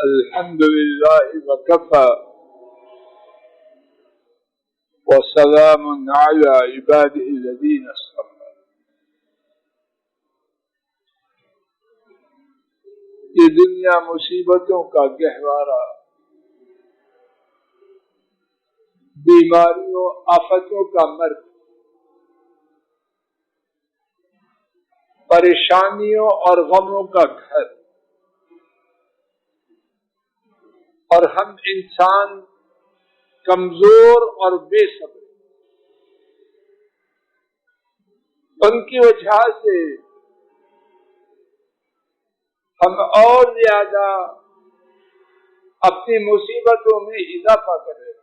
الحمد لله وكفى وسلام على عباده الذين اصطفى. یہ دنیا مصیبتوں کا گہوارہ، بیماریوں آفتوں کا مرکز، پریشانیوں اور غموں کا گھر، اور ہم انسان کمزور اور بے صبر، ان کی وجہ سے ہم اور زیادہ اپنی مصیبتوں میں اضافہ کر رہے ہیں.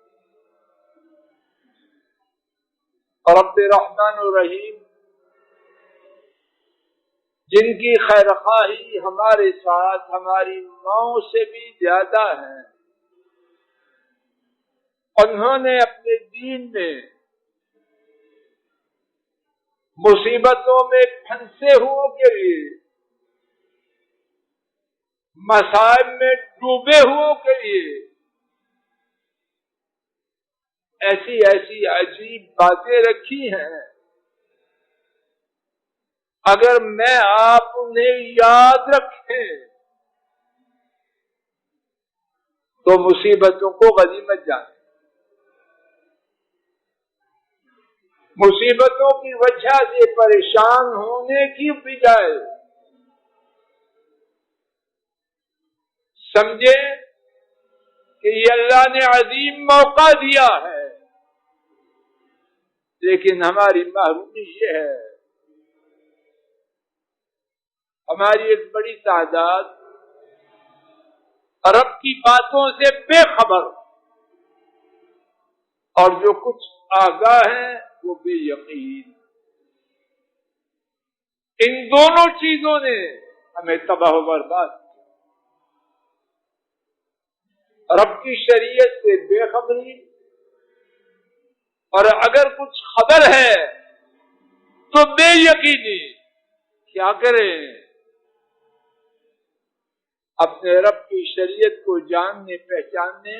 اور رب رحمان الرحیم جن کی خیرخواہی ہمارے ساتھ ہماری ماؤں سے بھی زیادہ ہے، انہوں نے اپنے دین میں مصیبتوں میں پھنسے ہوئوں کے لیے، مصائب میں ڈوبے ہوئوں کے لیے ایسی ایسی عجیب باتیں رکھی ہیں. اگر میں آپ انہیں یاد رکھیں تو مصیبتوں کو غنیمت جانیں. مصیبتوں کی وجہ سے پریشان ہونے کی بجائے سمجھیں کہ یہ اللہ نے عظیم موقع دیا ہے، لیکن ہماری محرومی یہ ہے، ہماری ایک بڑی تعداد رب کی باتوں سے بے خبر، اور جو کچھ آگاہ ہیں وہ بے یقین. ان دونوں چیزوں نے ہمیں تباہ و برباد کیا. رب کی شریعت سے بے خبری، اور اگر کچھ خبر ہے تو بے یقینی. کیا کریں؟ اپنے رب کی شریعت کو جاننے پہچاننے،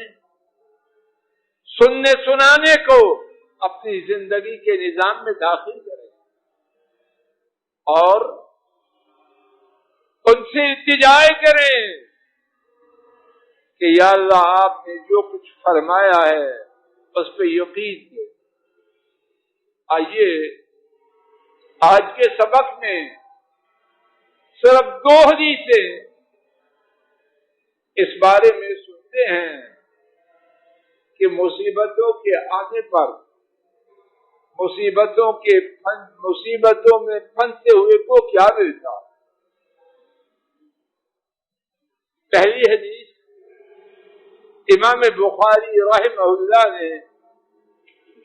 سننے سنانے کو اپنی زندگی کے نظام میں داخل کریں، اور ان سے التجا کریں کہ یا اللہ آپ نے جو کچھ فرمایا ہے اس پہ یقین دے. آئیے آج کے سبق میں صرف 2 حدیثیں اس بارے میں سنتے ہیں کہ مصیبتوں کے آنے پر مصیبتوں میں پھنسے ہوئے کو کیا ملتا. پہلی حدیث امام بخاری رحمہ اللہ نے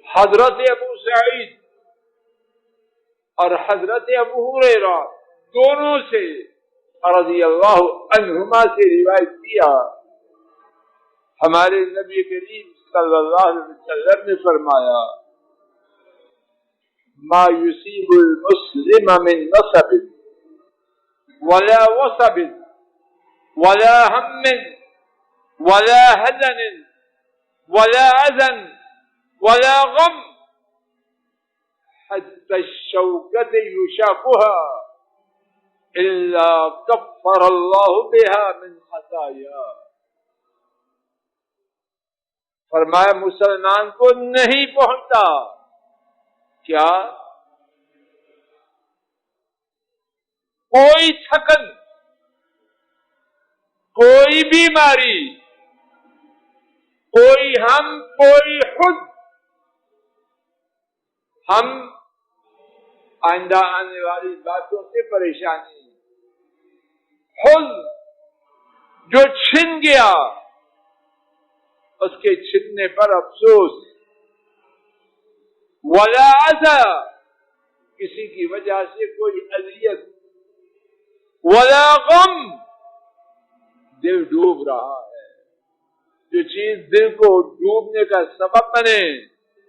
حضرت ابو سعید اور حضرت ابو ہریرہ دونوں سے رضی اللہ عنہما سے روایت کیا. ہمارے نبی کریم صلی اللہ علیہ وسلم نے فرمایا: ما يصيب المسلم من نصب ولا وصب ولا هم ولا حزن ولا أذى ولا غم حتى الشوكة يشاقها إلا كفر الله بها من خطاياه. فرمایا مسلمان کو نہیں پہنچتا کیا کوئی تھکن، کوئی بیماری، کوئی ہم، کوئی خود. ہم آئندہ آنے والی باتوں سے پریشانی، خود جو چھن گیا اس کے چھننے پر افسوس، ولا اذى کسی کی وجہ سے کوئی اذیت، ولا غم دل ڈوب رہا ہے، جو چیز دل کو ڈوبنے کا سبب بنے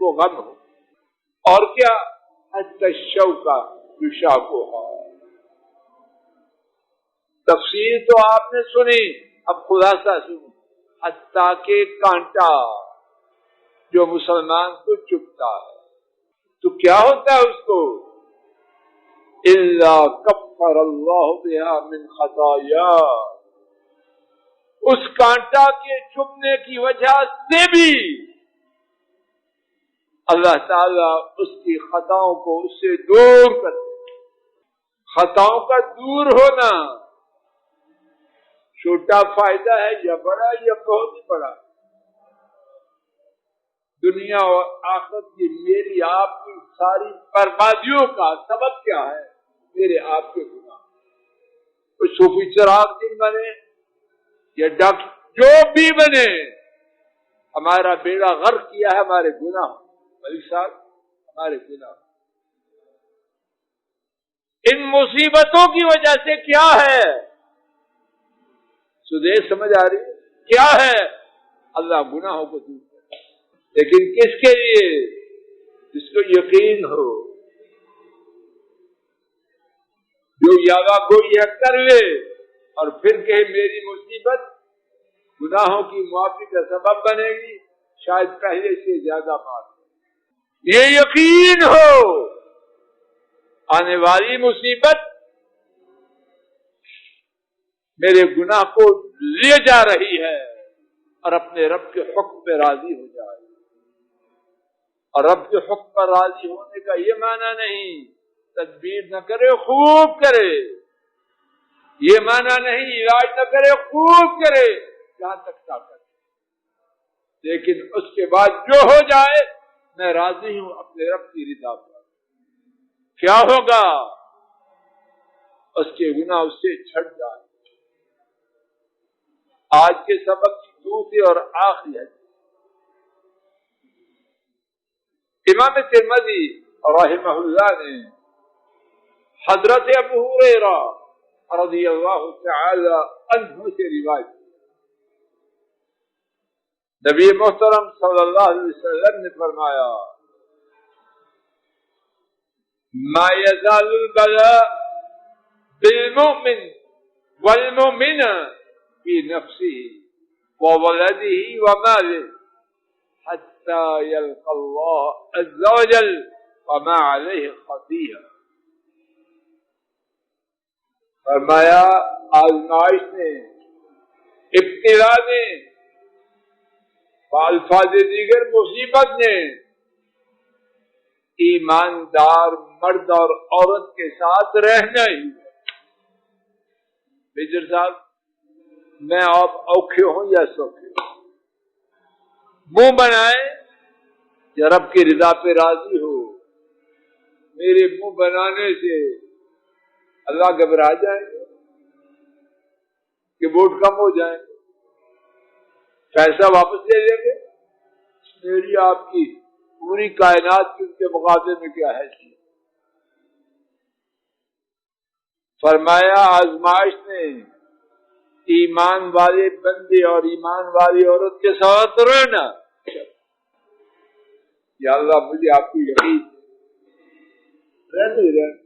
وہ غم ہو. اور کیا؟ حتی الشوکہ یشاقھا. تفسیر تو آپ نے سنی اب خلاصہ سن، حتیٰ کہ کانٹا جو مسلمان کو چبھتا ہے تو کیا ہوتا ہے اس کو؟ الا کفر اللہ بہا من خطایا، اس کانٹا کے چبھنے کی وجہ سے بھی اللہ تعالیٰ اس کی خطاؤں کو اس سے دور کر دے۔ خطاؤں کا دور ہونا چھوٹا فائدہ ہے یا بڑا یا بہت ہی بڑا؟ دنیا اور آخرت کی میری آپ کی ساری بربادیوں کا سبب کیا ہے؟ میرے آپ کے گناہ۔ کوئی صوفی چراغ دن بنے یا ڈاکٹر جو بھی بنے، ہمارا بیڑا غرق کیا ہے ہمارے گناہ، ملک صاحب ہمارے گناہ۔ ان مصیبتوں کی وجہ سے کیا ہے؟ سدے سمجھ آ رہی ہے کیا ہے؟ اللہ گناہوں کو دور کرے، لیکن کس کے لیے؟ جس کو یقین ہو، جو یاغا کو یہ کر لے اور پھر کہے میری مصیبت گناہوں کی معافی کا سبب بنے گی، شاید پہلے سے زیادہ معاف۔ یہ یقین ہو آنے والی مصیبت میرے گناہ کو لے جا رہی ہے، اور اپنے رب کے حکم پہ راضی ہو جائے۔ اور رب کے حکم پر راضی ہونے کا یہ معنی نہیں تدبیر نہ کرے خوب کرے، یہ معنی نہیں علاج نہ کرے خوب کرے جہاں تک طاقت، لیکن اس کے بعد جو ہو جائے میں راضی ہوں اپنے رب کی رضا پر۔ کیا ہوگا؟ اس کے گناہ اس سے چھٹ جائے۔ آج کے سبق کی دوسری اور آخری ہے، امام ترمذی رحمہ اللہ نے حضرت ابو ہریرہ رضی اللہ تعالی عنہ سے روایت، نبی محترم صلی اللہ علیہ وسلم نے فرمایا ما يزال البلاء بالمؤمن والمؤمن في نفسه وولده وماله حتى يلقى الله عز وجل وما عليه خطيئة۔ فرمایا آزمائش نے، ابتلا نے، بالفاظ دیگر مصیبت نے ایماندار مرد اور عورت کے ساتھ رہنا ہی۔ میجر صاحب میں آپ اوکھے ہوں یا سوکھے ہوں، منہ بنائے یا رب کی رضا پہ راضی ہو؟ میرے منہ بنانے سے اللہ گھبرا جائیں گے کہ ووٹ کم ہو جائیں گے، پیسہ واپس لے لیں گے؟ میری آپ کی پوری کائنات کی ان کے مقابلے میں کیا ہے؟ فرمایا آزمائش نے ایمان والے بندے اور ایمان والی عورت کے ساتھ رہنا۔ یا اللہ مجھے آپ کو یقین رہنے رہنا،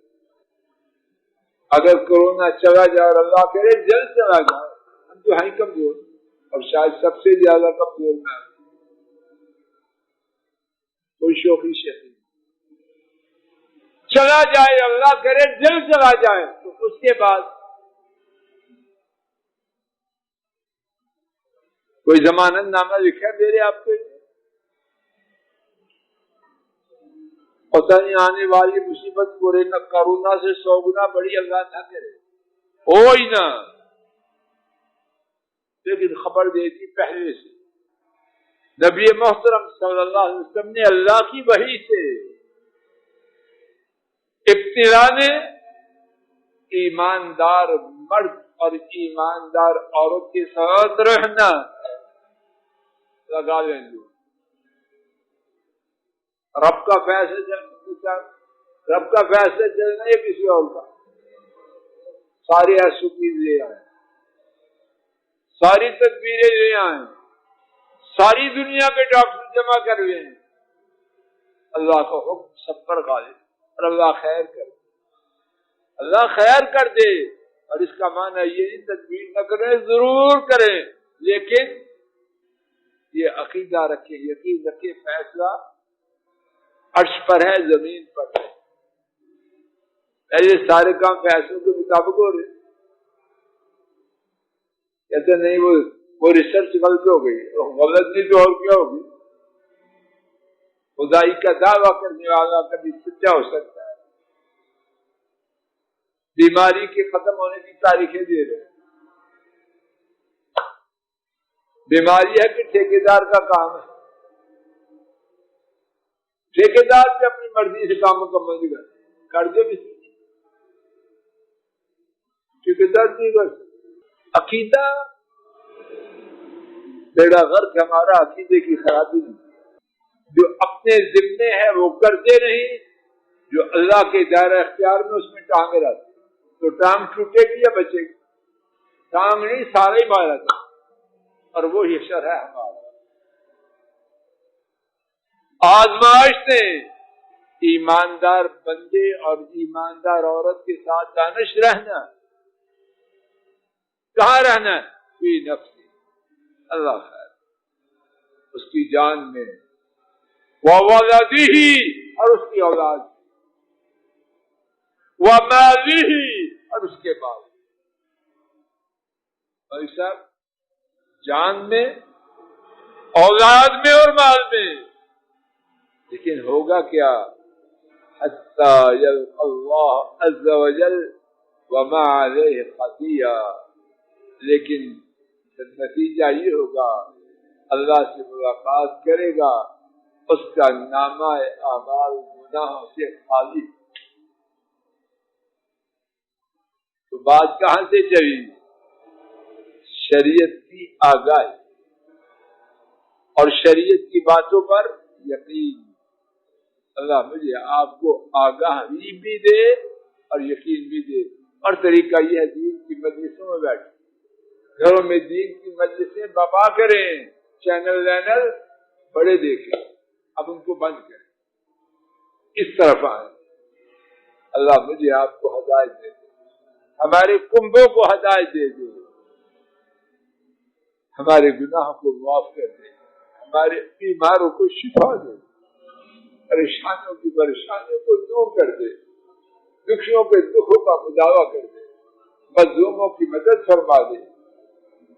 اگر کورونا چلا جائے اور اللہ کرے جلد چلا جائے، ہم تو ہیں کمزور اور شاید سب سے زیادہ کمزور میں، کوئی شوقی شخص چلا جائے، اللہ کرے جلد چلا جائے، تو اس کے بعد کوئی ضمانت نامہ لکھا میرے آپ کے لیے؟ پتہ نہیں آنے والی مصیبت کورونا سے 100 گنا بڑی اللہ نہ کرے، ہو ہی نہ، لیکن خبر دیتی پہلے سے نبی محترم صلی اللہ علیہ وسلم نے اللہ کی وحی سے ابتلا نے ایماندار مرد اور ایماندار عورت کے ساتھ رہنا لگا لیں گے۔ رب کا فیصلہ چلنا ہے کسی اور کا؟ سارے ایسوپی لے آئے، ساری تدبیریں لے آئیں، ساری دنیا کے ڈاکٹر جمع کر لیں، اللہ کا حکم سب پر غالب، اور اللہ خیر کر دے، اللہ خیر کر دے، اور اس کا معنی یہ نہیں تدبیر نہ کریں، ضرور کریں، لیکن یہ عقیدہ رکھیں، یقین رکھیں فیصلہ عرش پر ہے، زمین پر ہے۔ یہ سارے کام فیصلوں کے مطابق ہو رہے، کہتے نہیں وہ ریسرچ غلط ہو گئی، غلط نہیں تو اور کیا ہوگی؟ خدائی کا دعویٰ کرنے والا کبھی سچا ہو سکتا ہے۔ بیماری کے ختم ہونے کی تاریخیں دے رہے ہیں، بیماری ہے کہ ٹھیکیدار کا کام ہے؟ ٹھیکیدار سے اپنی مرضی سے کام مکمل نہیں کر دے بھی ٹھیکیدار نہیں کر سکتے۔ عقیدہ بیڑا غرق ہمارا عقیدے کی خرابی نہیں، جو اپنے ذمے ہے وہ کرتے نہیں، جو اللہ کے دائرہ اختیار میں اس میں ٹانگ رہتے تو ٹانگ ٹوٹے گی یا بچے گی؟ ٹانگ نہیں، سارا ہی مارا تھا، اور وہ حشر ہے ہمارا۔ آزمائش نے ایماندار بندے اور ایماندار عورت کے ساتھ دانش رہنا، کہاں رہنا ہے؟ فی نفسی، اللہ خیر، اس کی جان میں، وولدہ، اور اس کی اولاد، ومالہ، اور اس کے بعد۔ بھائی صاحب، جان میں، اولاد میں اور مال میں، لیکن ہوگا کیا؟ حتی یلقى اللہ عز وجل وما علیہ خطیہ، لیکن نتیجہ یہ ہوگا اللہ سے ملاقات کرے گا، اس کا نامہ اعمال گناہوں سے خالی۔ تو بات کہاں سے چلی؟ شریعت کی آگاہی اور شریعت کی باتوں پر یقین۔ اللہ مجھے آپ کو آگاہی بھی دے اور یقین بھی دے۔ اور طریقہ یہ ہے، دین کی مجلسوں میں بیٹھیں، گھروں میں دین کی مجلسیں بپا کریں، چینل وینل بڑے دیکھیں، اب ان کو بند کریں، اس طرف آئیں۔ اللہ مجھے آپ کو ہدایت دے دے، ہمارے کنبوں کو ہدایت دے دے، ہمارے گناہوں کو معاف کر دے، ہمارے بیماروں کو شفا دے، پریشانوں کی پریشانیوں کو دور کر دے، دکھیوں کے دکھوں کا مداوع کر دے، مظلوموں کی مدد فرما دے،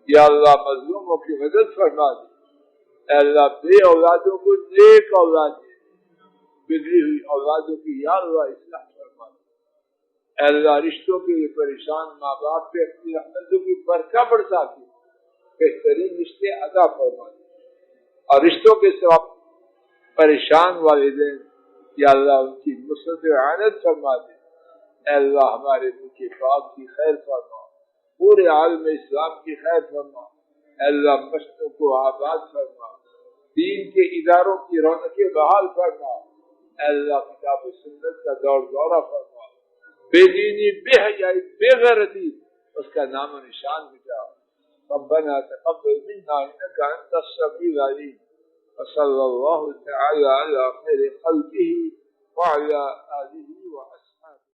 یا اللہ مظلوموں کی مدد فرما دے، اے اللہ بے اولادوں کو نیک اولاد دے، بگڑی ہوئی اولادوں کی یا اللہ اصلاح فرما دے، اے اللہ رشتوں کے لیے پریشان ماں باپ پہ اپنی رحمتوں کی برکھا برسا کے بہترین رشتے عطا فرما دے، اور رشتوں کے سوا پریشان والدین یا اللہ ان کی نصرت و اعانت فرما دے، اے اللہ ہمارے ملک پاک کی خیر فرما، پورے عالم اسلام کی خیر فرما، اے اللہ مسجدوں کو آباد فرما، دین کے اداروں کی رونقیں بحال فرما، اے اللہ کتاب و سنت کا دور دورہ فرما، بے دینی، بے حیائی، بے غیرتی اس کا نام و نشان مٹا۔ ربنا تقبل منا انك انت السميع العليم، وصلى الله تعالى على خير خلقه وعلى آله وصحبه